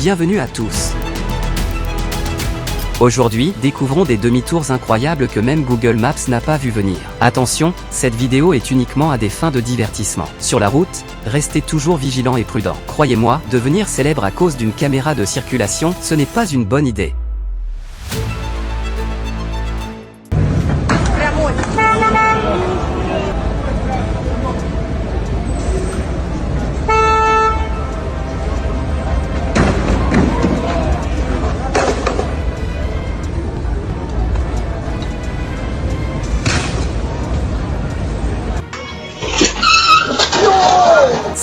Bienvenue à tous. Aujourd'hui, découvrons des demi-tours incroyables que même Google Maps n'a pas vu venir. Attention, cette vidéo est uniquement à des fins de divertissement. Sur la route, restez toujours vigilants et prudents. Croyez-moi, devenir célèbre à cause d'une caméra de circulation, ce n'est pas une bonne idée.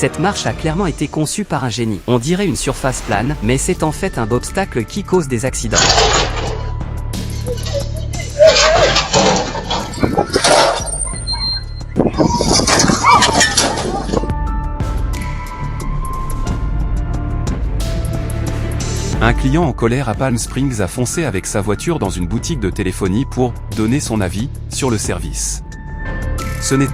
Cette marche a clairement été conçue par un génie. On dirait une surface plane, mais c'est en fait un obstacle qui cause des accidents. Un client en colère à Palm Springs a foncé avec sa voiture dans une boutique de téléphonie pour donner son avis sur le service. Ce n'est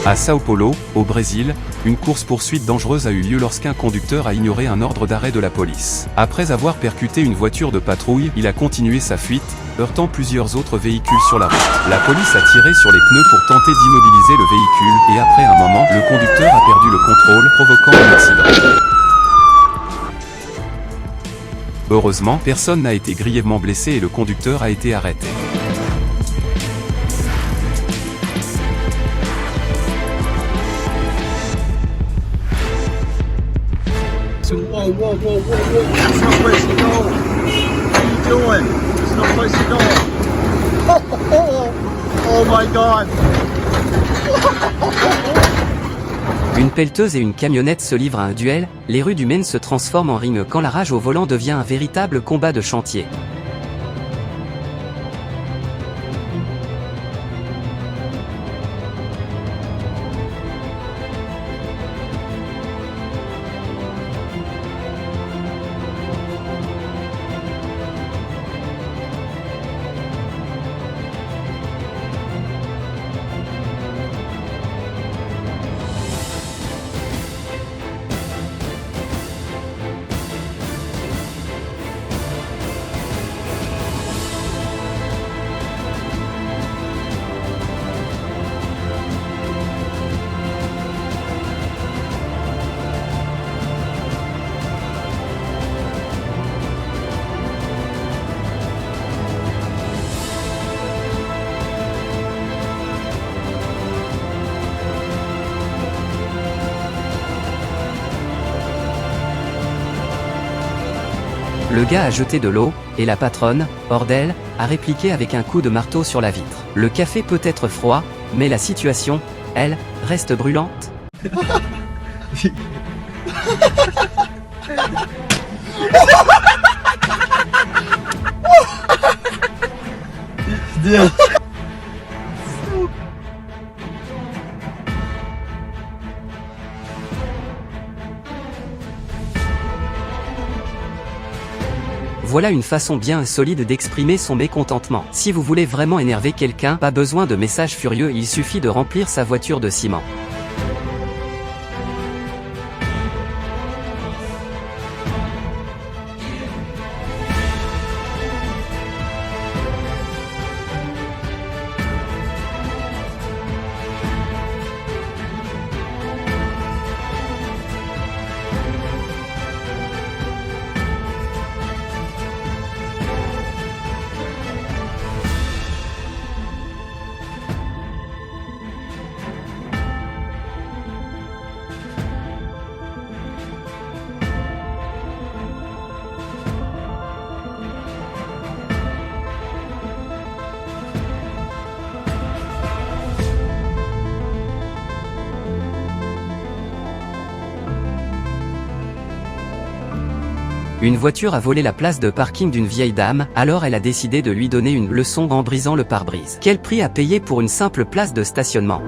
À Sao Paulo, au Brésil, une course-poursuite dangereuse a eu lieu lorsqu'un conducteur a ignoré un ordre d'arrêt de la police. Après avoir percuté une voiture de patrouille, il a continué sa fuite, heurtant plusieurs autres véhicules sur la route. La police a tiré sur les pneus pour tenter d'immobiliser le véhicule et après un moment, le conducteur a perdu le contrôle, provoquant un accident. Heureusement, personne n'a été grièvement blessé et le conducteur a été arrêté. Whoa, whoa, whoa, whoa, whoa. There's no place to go. What are you doing? There's no place to go. Oh my God. Une pelleteuse et une camionnette se livrent à un duel, les rues du Maine se transforment en ring quand la rage au volant devient un véritable combat de chantier. Le gars a jeté de l'eau, et la patronne, hors d'elle, a répliqué avec un coup de marteau sur la vitre. Le café peut être froid, mais la situation, elle, reste brûlante. Voilà une façon bien solide d'exprimer son mécontentement. Si vous voulez vraiment énerver quelqu'un, pas besoin de messages furieux, il suffit de remplir sa voiture de ciment. Une voiture a volé la place de parking d'une vieille dame, alors elle a décidé de lui donner une leçon en brisant le pare-brise. Quel prix a payé pour une simple place de stationnement?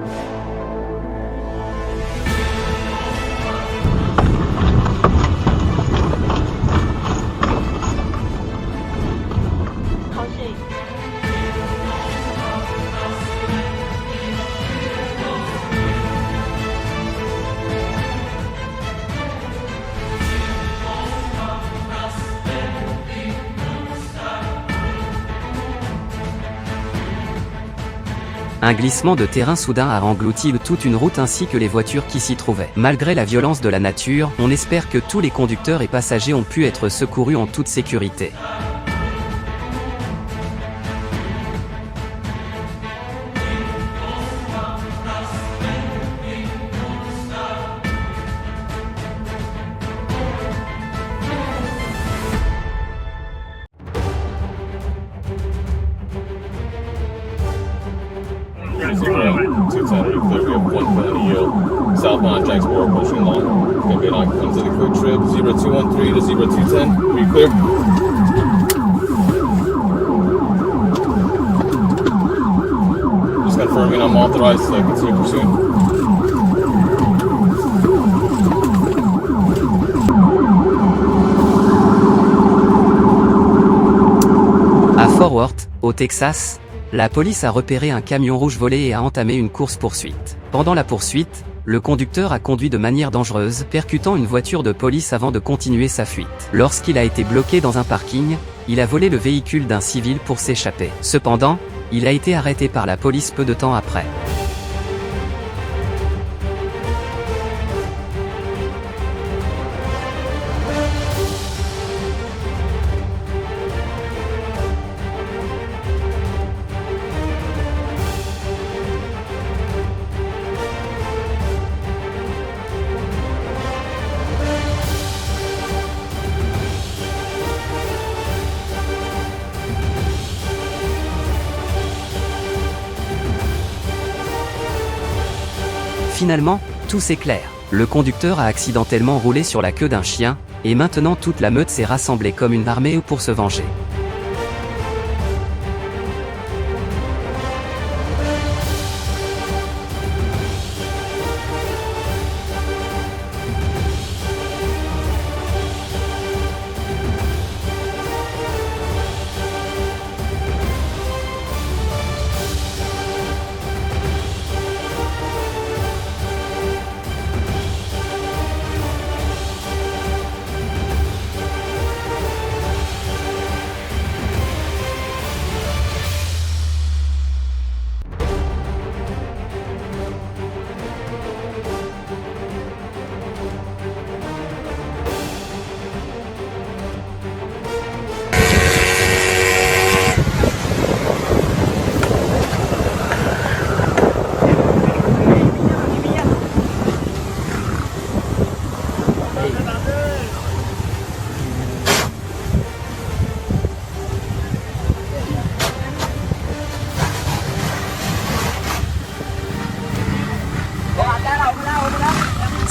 Un glissement de terrain soudain a englouti toute une route ainsi que les voitures qui s'y trouvaient. Malgré la violence de la nature, on espère que tous les conducteurs et passagers ont pu être secourus en toute sécurité. Southbound Jacksboro approaching long. Gonna be on comes to the quick trip 0213 to 0210. Are you clear? Just confirming I'm authorized to continue pursuing. À Fort Worth, au Texas, la police a repéré un camion rouge volé et a entamé une course-poursuite. Pendant la poursuite, le conducteur a conduit de manière dangereuse, percutant une voiture de police avant de continuer sa fuite. Lorsqu'il a été bloqué dans un parking, il a volé le véhicule d'un civil pour s'échapper. Cependant, il a été arrêté par la police peu de temps après. Finalement, tout s'éclaire. Le conducteur a accidentellement roulé sur la queue d'un chien, et maintenant toute la meute s'est rassemblée comme une armée pour se venger.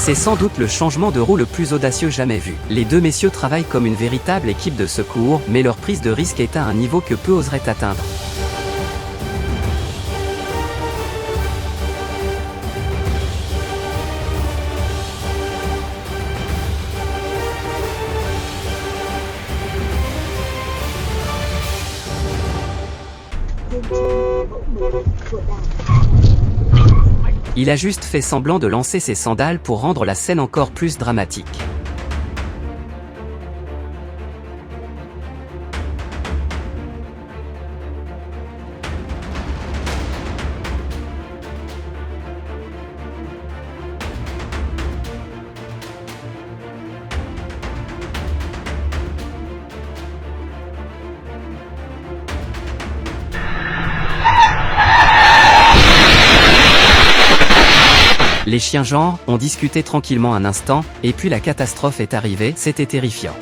C'est sans doute le changement de roue le plus audacieux jamais vu. Les deux messieurs travaillent comme une véritable équipe de secours, mais leur prise de risque est à un niveau que peu oseraient atteindre. Il a juste fait semblant de lancer ses sandales pour rendre la scène encore plus dramatique. Les chiens genre ont discuté tranquillement un instant, et puis la catastrophe est arrivée, c'était terrifiant.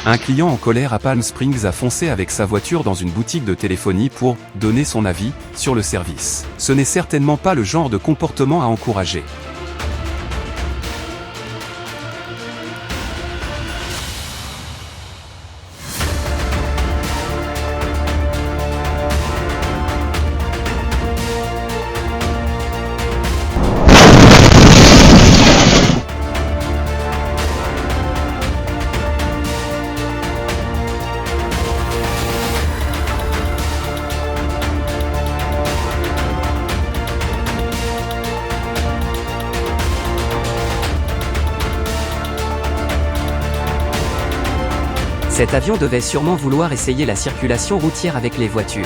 Un client en colère à Palm Springs a foncé avec sa voiture dans une boutique de téléphonie pour donner son avis sur le service. Ce n'est certainement pas le genre de comportement à encourager. Cet avion devait sûrement vouloir essayer la circulation routière avec les voitures.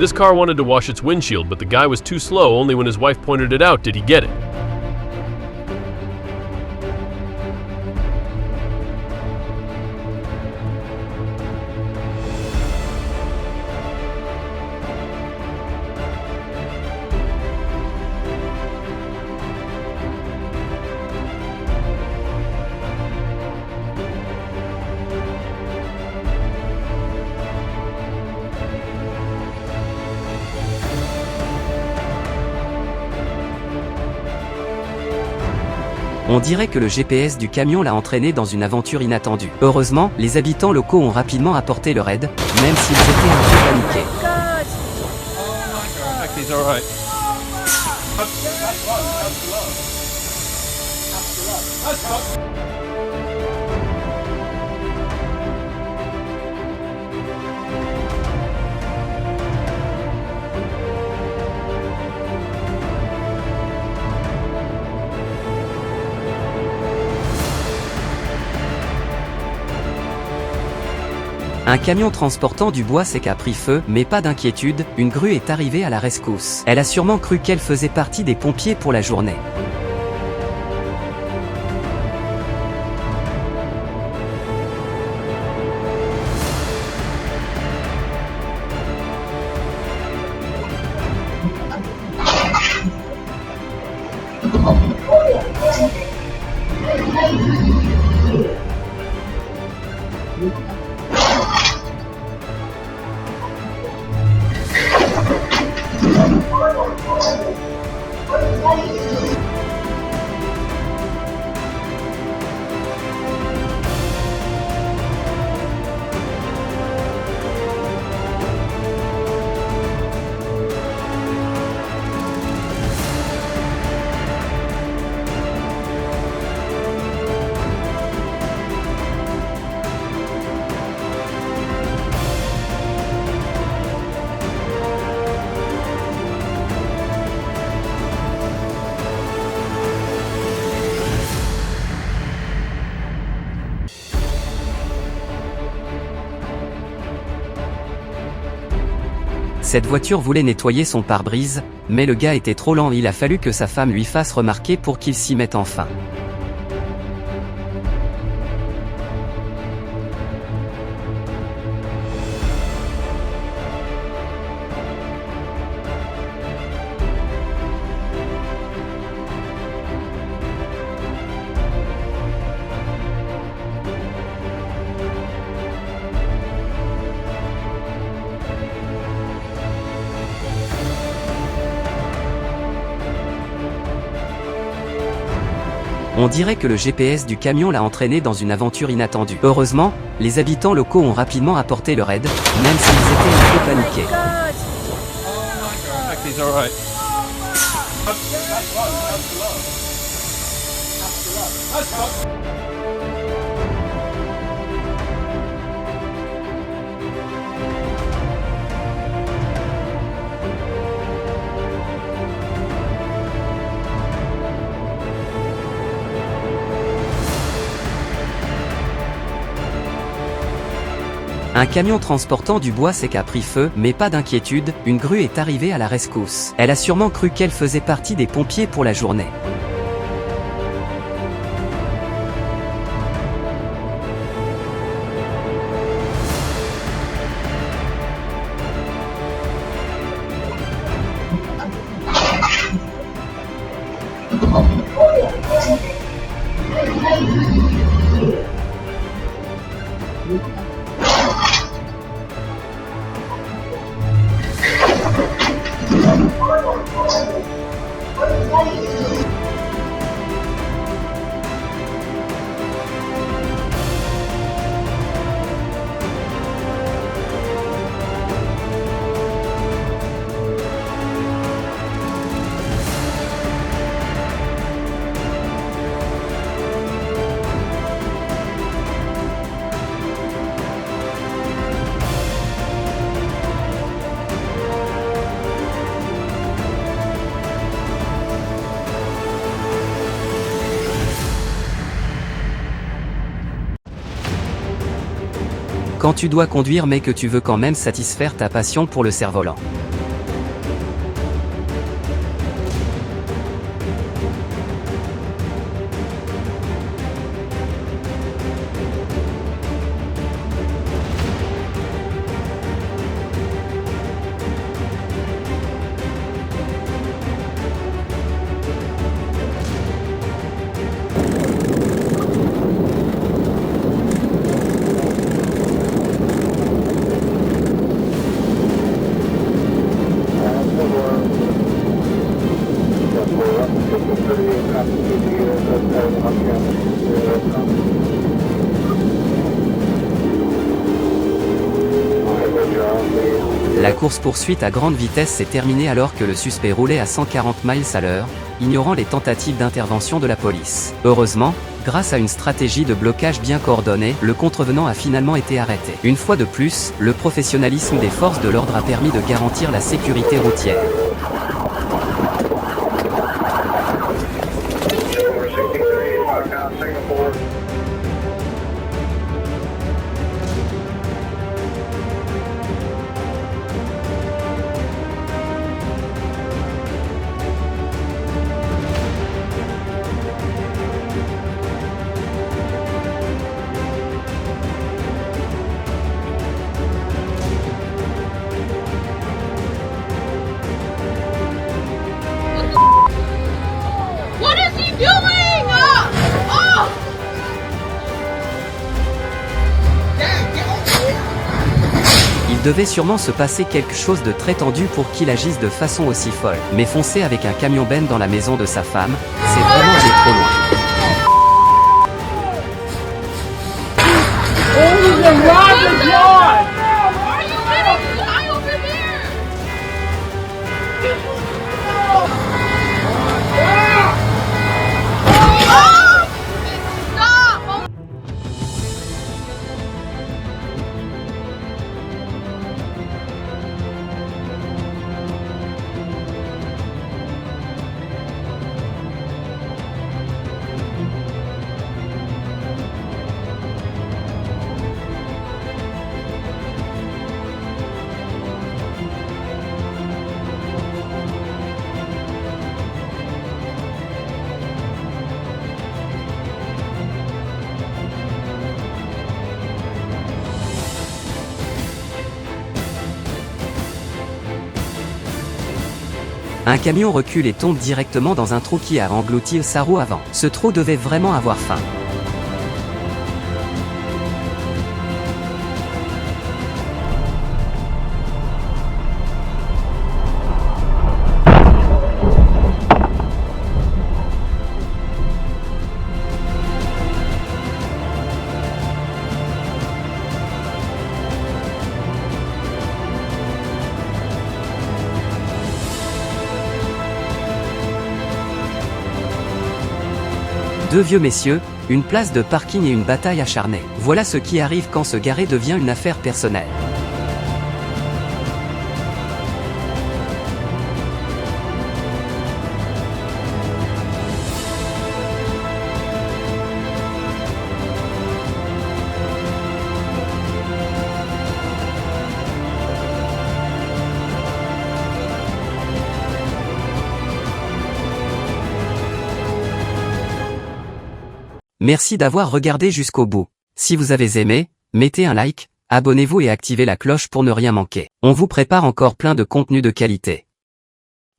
This car wanted to wash its windshield, but the guy was too slow. Only when his wife pointed it out did he get it. On dirait que le GPS du camion l'a entraîné dans une aventure inattendue. Heureusement, les habitants locaux ont rapidement apporté leur aide, même s'ils étaient un peu paniqués. He's alright. Un camion transportant du bois sec a pris feu, mais pas d'inquiétude, une grue est arrivée à la rescousse. Elle a sûrement cru qu'elle faisait partie des pompiers pour la journée. Cette voiture voulait nettoyer son pare-brise, mais le gars était trop lent, il a fallu que sa femme lui fasse remarquer pour qu'il s'y mette enfin. On dirait que le GPS du camion l'a entraîné dans une aventure inattendue. Heureusement, les habitants locaux ont rapidement apporté leur aide, même s'ils étaient un peu paniqués. He's alright. Un camion transportant du bois sec a pris feu, mais pas d'inquiétude, une grue est arrivée à la rescousse. Elle a sûrement cru qu'elle faisait partie des pompiers pour la journée. Quand tu dois conduire mais que tu veux quand même satisfaire ta passion pour le cerf-volant. La course-poursuite à grande vitesse s'est terminée alors que le suspect roulait à 140 miles à l'heure, ignorant les tentatives d'intervention de la police. Heureusement, grâce à une stratégie de blocage bien coordonnée, le contrevenant a finalement été arrêté. Une fois de plus, le professionnalisme des forces de l'ordre a permis de garantir la sécurité routière. What is he doing? Oh! Il devait sûrement se passer quelque chose de très tendu pour qu'il agisse de façon aussi folle. Mais foncer avec un camion Ben dans la maison de sa femme, c'est vraiment aller trop loin. Are you kidding me? I over here! Oh! Stop! Un camion recule et tombe directement dans un trou qui a englouti sa roue avant. Ce trou devait vraiment avoir faim. Deux vieux messieurs, une place de parking et une bataille acharnée. Voilà ce qui arrive quand se garer devient une affaire personnelle. Merci d'avoir regardé jusqu'au bout. Si vous avez aimé, mettez un like, abonnez-vous et activez la cloche pour ne rien manquer. On vous prépare encore plein de contenus de qualité.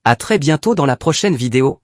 À très bientôt dans la prochaine vidéo.